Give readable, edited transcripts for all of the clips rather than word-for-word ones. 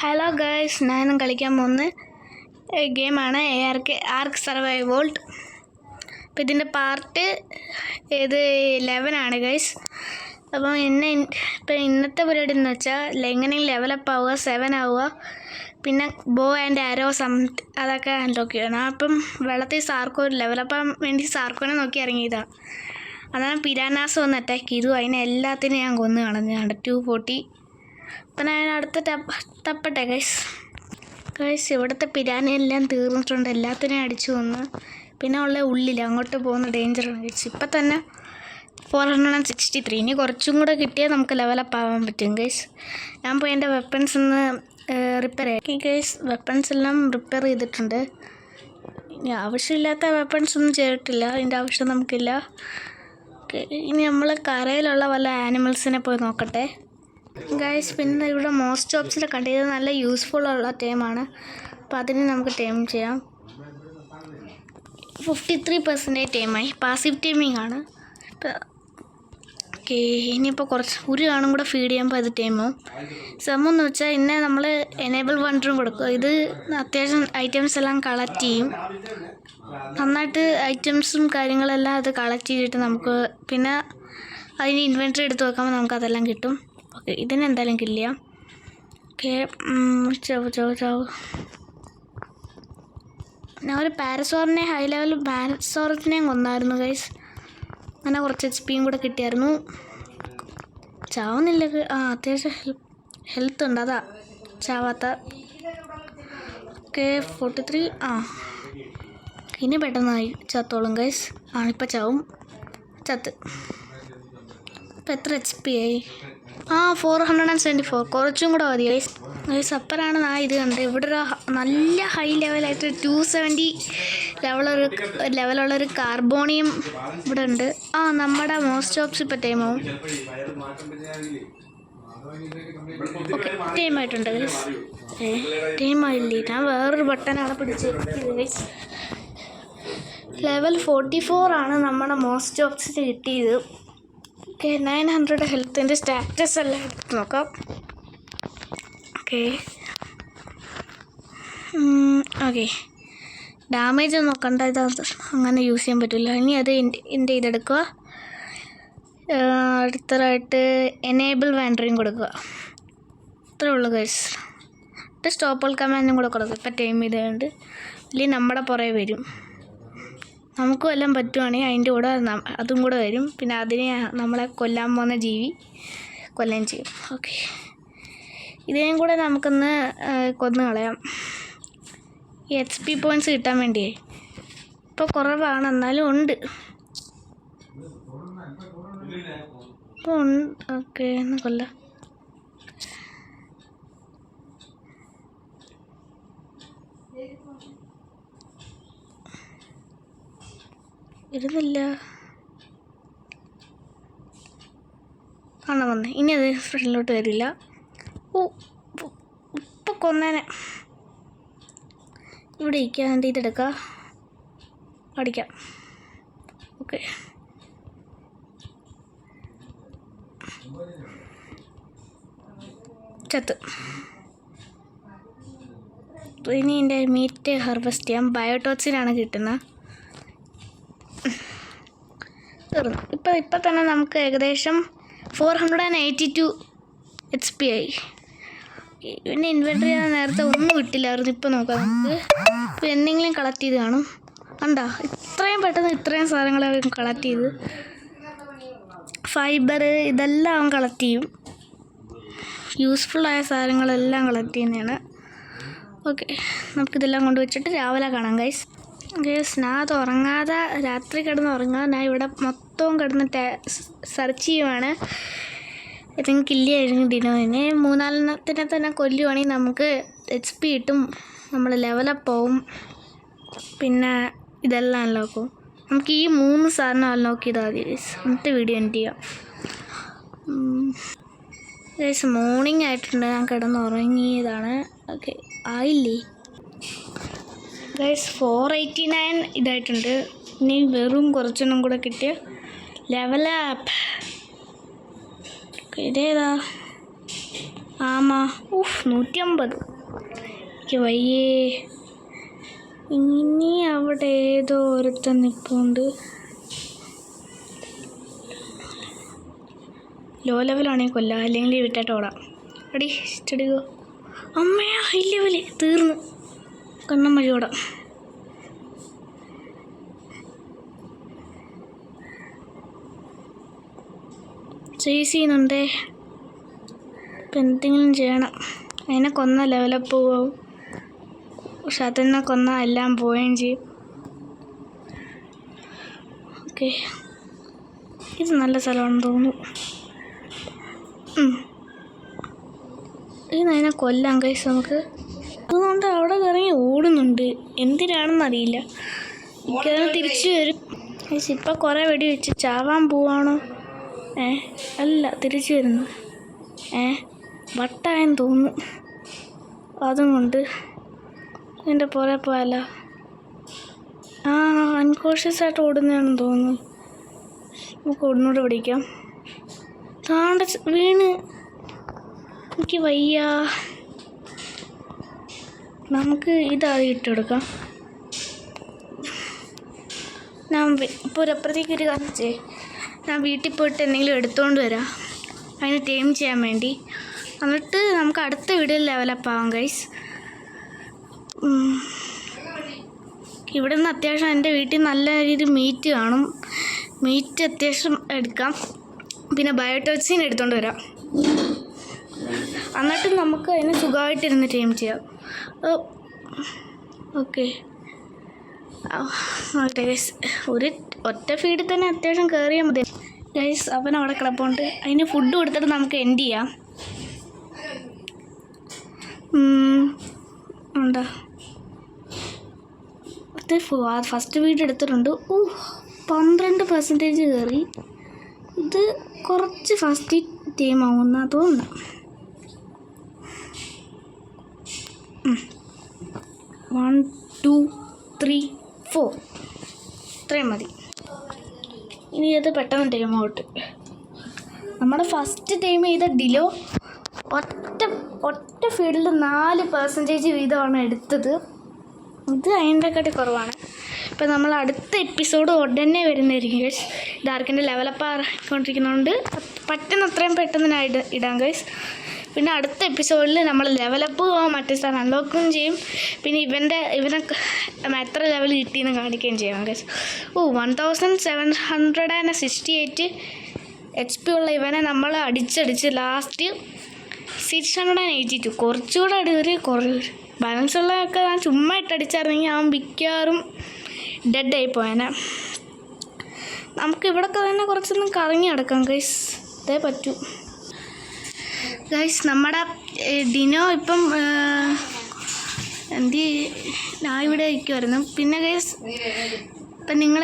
Hello guys, ഞാനും കളിക്കാൻ പോകുന്ന ഗെയിമാണ് ആർക്ക് സർവൈവ് വേൾഡ്. അപ്പോൾ ഇതിൻ്റെ പാർട്ട് 11 ഗൈസ്. അപ്പോൾ ഇന്നത്തെ പരിപാടി എന്ന് വെച്ചാൽ എങ്ങനെയും ലെവലപ്പ് ആവുക, 7 ആവുക, പിന്നെ ബോ ആൻഡ് ആരോ അതൊക്കെ അൺലോക്ക് ചെയ്യണം. ഞാൻ അപ്പം വെള്ളത്തിൽ ലെവലപ്പാൻ വേണ്ടി സാർക്കോനെ നോക്കി ഇറങ്ങിയതാണ്. അതാണ് പിരാനാസ് വന്ന് അറ്റാക്ക് ചെയ്തു. അതിനെ എല്ലാത്തിനും ഞാൻ കൊന്നു കളഞ്ഞാണ് 240. അപ്പം ഞാൻ അടുത്ത തപ്പട്ടെ ഗൈസ്. ഇവിടുത്തെ പിരാനെല്ലാം തീർന്നിട്ടുണ്ട്, എല്ലാത്തിനെയും അടിച്ചു കൊന്ന്. പിന്നെ ഉള്ള ഉള്ളിൽ അങ്ങോട്ട് പോകുന്ന ഡേഞ്ചറാണ് ഗൈസ്. ഇപ്പം തന്നെ 463. ഇനി കുറച്ചും കൂടെ കിട്ടിയാൽ നമുക്ക് ലെവലപ്പ് ആവാൻ പറ്റും ഗൈസ്. ഞാൻ പോയി എൻ്റെ വെപ്പൺസ് ഒന്ന് റിപ്പയർ ആക്കി ഗൈസ്. വെപ്പൺസ് എല്ലാം റിപ്പയർ ചെയ്തിട്ടുണ്ട്. ഇനി ആവശ്യമില്ലാത്ത വെപ്പൺസ് ഒന്നും ചെയ്തിട്ടില്ല, അതിൻ്റെ ആവശ്യം നമുക്കില്ല. ഇനി നമ്മൾ കരയിലുള്ള വല്ല ആനിമൽസിനെ പോയി നോക്കട്ടെ ഗൈസ്. പിന്നെ ഇവിടെ മോസ്റ്റ് ഓപ്സിൽ കണ്ടത് നല്ല യൂസ്ഫുൾ ഉള്ള ടൈമാണ്. അപ്പോൾ അതിന് നമുക്ക് ടൈം ചെയ്യാം. 53% ടൈമായി. പാസീവ് ടൈമിംഗ് ആണ്. ഓക്കെ, ഇനിയിപ്പോൾ ഒരു കാണും കൂടെ ഫീഡ് ചെയ്യുമ്പോൾ അത് ടൈമാവും. സെമ്മെന്ന് വെച്ചാൽ ഇന്നെ നമ്മൾ എനേബിൾ വണ്ടറും കൊടുക്കും. ഇത് അത്യാവശ്യം ഐറ്റംസ് എല്ലാം കളക്ട് ചെയ്യും. നന്നായിട്ട് ഐറ്റംസും കാര്യങ്ങളെല്ലാം അത് കളക്ട് ചെയ്തിട്ട് നമുക്ക് പിന്നെ അതിന് ഇൻവെൻറ്ററി എടുത്ത് വെക്കുമ്പോൾ നമുക്കതെല്ലാം കിട്ടും. ഓക്കെ, ഇതിനെന്തായാലും കില്ല് ചെയ്യാം. ഓക്കെ, ചാവ്. ഞാൻ ഒരു പാരസോറിനെ ഹൈ ലെവൽ പാരസോറത്തിനെയും കൊന്നായിരുന്നു ഗൈസ്. അങ്ങനെ കുറച്ച് HP കൂടെ കിട്ടിയായിരുന്നു. ചാവുന്നില്ല. അത്യാവശ്യം ഹെൽത്ത് ഉണ്ട്, അതാ ചാവാത്ത. ഓക്കെ, 43. ഇനി പെട്ടെന്നായി ചത്തോളും ഗൈസ്. ഇപ്പം ചാവും. ചത്ത്. ഇപ്പം എത്ര HP ആയി? 474. കുറച്ചും കൂടെ മതി ഗൈസ്. അപ്പറാണ് ഞാൻ ഇത് കണ്ടത്. ഇവിടെ ഒരു നല്ല ഹൈ ലെവലായിട്ട് 270 ലെവലുള്ളൊരു കാർബോണിയം ഇവിടെ ഉണ്ട്. നമ്മുടെ മോസ്റ്റ് ഓപ്സ് ഇപ്പം ടൈമാവും. Okay, ടൈമായിട്ടുണ്ട് guys. ടൈമായില്ലേ? ഞാൻ വേറൊരു ബട്ടനാണ് പിടിച്ചത് ഗൈസ്. ലെവൽ 44 ആണ് നമ്മുടെ മോസ്റ്റ് ഓപ്സിന് കിട്ടിയത്. ഓക്കെ, 900 ഹെൽത്തിൻ്റെ സ്റ്റാറ്റസ് എല്ലാം എടുത്ത് നോക്കാം. ഓക്കെ, ഡാമേജ് ഒന്നും നോക്കണ്ട, ഇത് അങ്ങനെ യൂസ് ചെയ്യാൻ പറ്റില്ല. ഇനി അത് എൻ്റെ ഇതെടുക്കുക. അടുത്തതായിട്ട് എനേബിൾ വാൻഡറിങ് കൊടുക്കുക. ഇത്രേ ഉള്ളൂ ഗൈസ്. എന്നിട്ട് സ്റ്റോപ്പ് കമാൻഡും കൂടെ കൊടുക്കുക. ഇപ്പം ടൈം ചെയ്തുകൊണ്ട് അല്ലെങ്കിൽ നമ്മുടെ പുറകെ വരും. നമുക്കും എല്ലാം പറ്റുവാണെങ്കിൽ അതിൻ്റെ കൂടെ അതും കൂടെ വരും. പിന്നെ അതിനെ നമ്മളെ കൊല്ലാൻ പോകുന്ന ജീവി കൊല്ലുകയും ചെയ്യും. ഓക്കെ, ഇതിനെയും കൂടെ നമുക്കൊന്ന് കൊന്നു കളയാം. ഈ HP പോയിൻറ്റ്സ് കിട്ടാൻ വേണ്ടിയേ. ഇപ്പോൾ കുറവാണ്, എന്നാലും ഉണ്ട്. ഓക്കെ, ഒന്ന് കൊല്ലാം. ഇരുന്നില്ല. വന്നേ. ഇനി അത് ഫ്രണ്ടിലോട്ട് വരില്ല. ഇപ്പം കൊന്നേനെ. ഇവിടെ ഇരിക്കുക, എൻ്റെ ഇതെടുക്കുക, അടിക്കാം. ഓക്കെ, ചത്ത്. ഇനി എൻ്റെ മീറ്റ് ഹാർവെസ്റ്റ് ചെയ്യാം. ബയോടോക്സിനാണ് കിട്ടുന്നത്. തീർന്നു. ഇപ്പം തന്നെ നമുക്ക് ഏകദേശം 482 HP ആയി. പിന്നെ ഇൻവെൻറ്ററി ചെയ്യാൻ നേരത്തെ ഒന്നും കിട്ടില്ലായിരുന്നു. ഇപ്പം നോക്കാം നമുക്ക്. ഇപ്പം എന്തെങ്കിലും കളക്ട് ചെയ്ത് കാണും. കണ്ടോ, ഇത്രയും പെട്ടെന്ന് ഇത്രയും സാധനങ്ങൾ കളക്ട് ചെയ്ത്. ഫൈബർ ഇതെല്ലാം അവൻ കളക്ട് ചെയ്യും. യൂസ്ഫുള്ളായ സാധനങ്ങളെല്ലാം കളക്ട് ചെയ്യുന്നതാണ്. ഓക്കെ, നമുക്കിതെല്ലാം കൊണ്ട് വെച്ചിട്ട് രാവിലെ കാണാം ഗൈസ്. ഞാൻ അത് ഉറങ്ങാതെ രാത്രി കിടന്ന് ഉറങ്ങാൻ ഞാൻ ഇവിടെ മൊത്തവും കിടന്ന് സെർച്ച് ചെയ്യുവാണ്. ഏതെങ്കിലും കില്ല് കഴിഞ്ഞിട്ടിനോ. ഇനി 3-4 തന്നെ കൊല്ലുവാണെങ്കിൽ നമുക്ക് HP കിട്ടും, നമ്മൾ ലെവലപ്പ് ആവും. പിന്നെ ഇതെല്ലാം അൺലോക്കും. നമുക്ക് ഈ 3 സാധനം അൺലോക്ക് ചെയ്താൽ മതി ഗൈസ്. എന്നിട്ട് വീഡിയോ എൻഡ് ചെയ്യാം ഗൈസ്. മോർണിംഗ് ആയിട്ടുണ്ട്, ഞാൻ കിടന്ന് ഉറങ്ങിയതാണ്. ഓക്കെ, ആയില്ലേ ഗൈസ്? 489 ഇതായിട്ടുണ്ട്. ഇനി വെറും കുറച്ചെണ്ണം കൂടെ കിട്ടിയ ലെവലപ്പ്. ഇതേതാ? ആമാ 150. എനിക്ക് വയ്യേ. ഇനി അവിടെ ഏതോ ഒരുത്തൻ നിൽപ്പുണ്ട്. ലോ ലെവലാണെങ്കിൽ കൊല്ലാം, അല്ലെങ്കിൽ വിട്ടിട്ട് ഓടാം. അടി സ്റ്റഡിയോ. അമ്മയാ ഹൈ ലെവല് തീർന്നു. കണ്ണം വഴി ഓടാം. ചെയ്യുന്നുണ്ടേ. ഇപ്പം എന്തെങ്കിലും ചെയ്യണം. അതിനെ കൊന്ന ലെവലപ്പ് പോവും. പക്ഷെ അതിനെ കൊന്ന എല്ലാം പോവുകയും ചെയ്യും. ഓക്കെ, ഇത് നല്ല സ്ഥലമാണെന്ന് തോന്നുന്നു. ഇതിനെ കൊല്ലാം കൈസ് നമുക്ക്. അതുകൊണ്ട് അവിടെ ഇറങ്ങി ഓടുന്നുണ്ട്. എന്തിനാണെന്നറിയില്ല. എനിക്കതിന് തിരിച്ചു വരും. ഇപ്പം കുറേ വെടി വെച്ച് ചാവാൻ പോവാണോ? അല്ല, തിരിച്ചു വരുന്നു. വട്ടായെന്ന് തോന്നുന്നു. അതും കൊണ്ട് എൻ്റെ പുറകെ പോയാല. അൺകോഷ്യസ് ആയിട്ട് ഓടുന്നതാണെന്ന് തോന്നുന്നു. നമുക്ക് ഒന്നുകൂടെ പിടിക്കാം. താണ്ട വീണ്. എനിക്ക് വയ്യ. നമുക്ക് ഇതായി ഇട്ടെടുക്കാം. ഞാൻ ഇപ്പോൾ ഒരപ്പുറത്തേക്ക് ഒരു കാണിച്ചേ. ഞാൻ വീട്ടിൽ പോയിട്ട് എന്തെങ്കിലും എടുത്തുകൊണ്ട് വരാം, അതിന് ടൈം ചെയ്യാൻ വേണ്ടി. എന്നിട്ട് നമുക്ക് അടുത്ത വീഡിയോയിൽ ലെവലപ്പ് ആവാം ഗൈസ്. ഇവിടെ നിന്ന് അത്യാവശ്യം എൻ്റെ വീട്ടിൽ നല്ല രീതിയിൽ മീറ്റ് കാണും. മീറ്റ് അത്യാവശ്യം എടുക്കാം. പിന്നെ ബയോടോക്സിൻ എടുത്തുകൊണ്ട് വരാം. എന്നിട്ട് നമുക്ക് അതിന് സുഖമായിട്ടിരുന്ന് ടൈം ചെയ്യാം. ഓക്കെ ഗൈസ്, ഒറ്റ ഫീഡിൽ തന്നെ അത്യാവശ്യം കയറിയാൽ മതി ഗൈസ്. അവൻ അവിടെ കിടപ്പുണ്ട്. അതിന് ഫുഡ് കൊടുത്തിട്ട് നമുക്ക് എൻഡ് ചെയ്യാം. എന്താ ഫസ്റ്റ് വീഡിയോ എടുത്തിട്ടുണ്ട്. 12% കയറി. ഇത് കുറച്ച് ഫസ്റ്റ് ടൈം ആവുന്ന തോന്നുന്നു. 1 2 3 4 ഇത്രയും മതി. ഇനി അത് പെട്ടെന്ന് ടൈം ഔട്ട്. നമ്മുടെ ഫസ്റ്റ് ടൈം ചെയ്ത ഡിലോ ഒറ്റ ഫീൽഡിൽ 4% വീതമാണ് എടുത്തത്. ഇത് അതിൻ്റെക്കാട്ടി കുറവാണ്. ഇപ്പം നമ്മൾ അടുത്ത എപ്പിസോഡ് ഉടനെ വരുന്നതായിരിക്കും ഗൈസ്. ഡാർക്കിൻ്റെ ലെവലപ്പ് ആയിക്കൊണ്ടിരിക്കുന്നതുകൊണ്ട് പറ്റുന്നത്രയും പെട്ടെന്ന് ഞാൻ ഇടാം ഗൈസ്. പിന്നെ അടുത്ത എപ്പിസോഡിൽ നമ്മൾ ലെവലപ്പ് മറ്റേ സ്ഥലം അൺലോക്കും ചെയ്യും. പിന്നെ ഇവനെ എത്ര ലെവൽ കിട്ടിയെന്ന് കാണിക്കുകയും ചെയ്യാം ഗൈസ്. 1768 HP ഉള്ള ഇവനെ നമ്മൾ അടിച്ചടിച്ച് ലാസ്റ്റ് 682. കുറച്ചുകൂടെ ബാലൻസ് ഉള്ളതൊക്കെ ഞാൻ ചുമ്മാ ഇട്ടടിച്ചായിരുന്നെങ്കിൽ അവൻ മിക്കവാറും ഡെഡായി പോയേനെ. നമുക്ക് ഇവിടെയൊക്കെ തന്നെ കുറച്ചൊന്നും കറങ്ങി നടക്കാം ഗൈസ്. അതേ പറ്റൂ ഗൈസ്. നമ്മുടെ ഡിനോ ഇപ്പം ഞാൻ ഇവിടെ ഇരിക്കുമായിരുന്നു. പിന്നെ ഗൈസ്, ഇപ്പം നിങ്ങൾ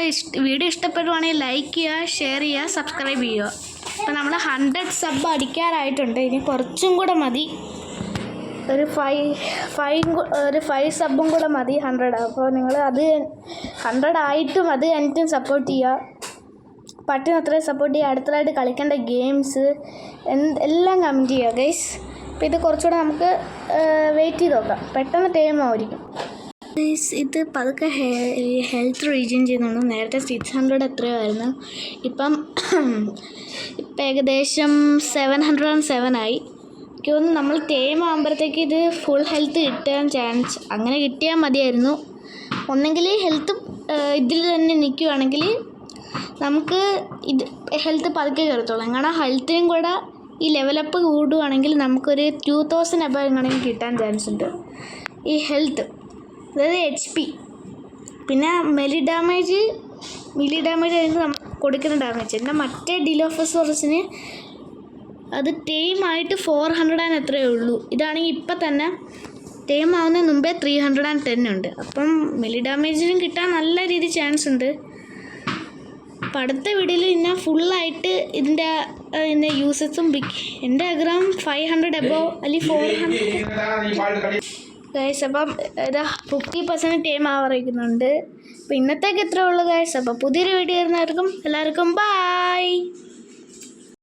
വീഡിയോ ഇഷ്ടപ്പെടുവാണെങ്കിൽ ലൈക്ക് ചെയ്യുക, ഷെയർ ചെയ്യുക, സബ്സ്ക്രൈബ് ചെയ്യുക. ഇപ്പം നമ്മൾ 100 സബ് അടിക്കാറായിട്ടുണ്ട്. ഇനി കുറച്ചും കൂടെ മതി. ഒരു 5 സബും കൂടെ മതി 100. അപ്പോൾ നിങ്ങൾ അത് 100 ആയിട്ടും അത് കഴിഞ്ഞിട്ടും സപ്പോർട്ട് ചെയ്യുക. പറ്റുന്നത്രയും സപ്പോർട്ട് ചെയ്യുക. അടുത്തതായിട്ട് കളിക്കേണ്ട ഗെയിംസ് എല്ലാം കമൻറ്റ് ചെയ്യുക ഗൈസ്. അപ്പോൾ ഇത് കുറച്ചുകൂടെ നമുക്ക് വെയിറ്റ് ചെയ്ത് നോക്കാം. പെട്ടെന്ന് ടൈം ആയിരിക്കും ഗൈസ്. ഇത് പതുക്കെ ഹെൽത്ത് റീജിയൻ ചെയ്യുന്നുണ്ട്. നേരത്തെ 600 എത്രയോ ആയിരുന്നു. ഇപ്പം ഏകദേശം 707 ആയി. എനിക്ക് തോന്നുന്നു നമ്മൾ ടൈം ആകുമ്പോഴത്തേക്ക് ഇത് ഫുൾ ഹെൽത്ത് കിട്ടാൻ ചാൻസ് അങ്ങനെ കിട്ടിയാൽ മതിയായിരുന്നു. ഒന്നെങ്കിൽ ഹെൽത്ത് ഇതിൽ തന്നെ നിൽക്കുകയാണെങ്കിൽ നമുക്ക് ഇത് ഹെൽത്ത് പതുക്കെ കയറത്തുള്ളൂ. കാരണം ഹെൽത്തിനും കൂടെ ഈ ലെവലപ്പ് കൂടുകയാണെങ്കിൽ നമുക്കൊരു 2000 അബവ് എങ്ങനെയും കിട്ടാൻ ചാൻസ് ഉണ്ട്. ഈ ഹെൽത്ത്, അതായത് HP. പിന്നെ മിലി ഡാമേജ് ആയിരിക്കും നമുക്ക് കൊടുക്കുന്ന ഡാമേജ്. എന്നാൽ മറ്റേ ഡിലോഫസോറസിന് അത് ടൈമായിട്ട് 400 എത്രയേ ഉള്ളൂ. ഇതാണെങ്കിൽ ഇപ്പം തന്നെ ടൈം ആവുന്നതിന് മുമ്പേ 310 ഉണ്ട്. അപ്പം മിലി ഡാമേജിനും കിട്ടാൻ നല്ല രീതിയിൽ ചാൻസ് ഉണ്ട്. അപ്പം അടുത്ത വീഡിയോയിൽ ഞാൻ ഫുള്ളായിട്ട് ഇതിൻ്റെ യൂസസും എൻ്റെ ആഗ്രഹം 500 അബവ് അല്ലെങ്കിൽ 400 ഗൈസ്. അപ്പം ഇതാ 50% ടൈം ആവറിയിക്കുന്നുണ്ട്. അപ്പം ഇന്നത്തേക്ക് ഇത്രയേ ഉള്ളൂ ഗൈസ്. അപ്പോൾ പുതിയൊരു വീഡിയോ വരുന്നവർക്കും എല്ലാവർക്കും ബൈ.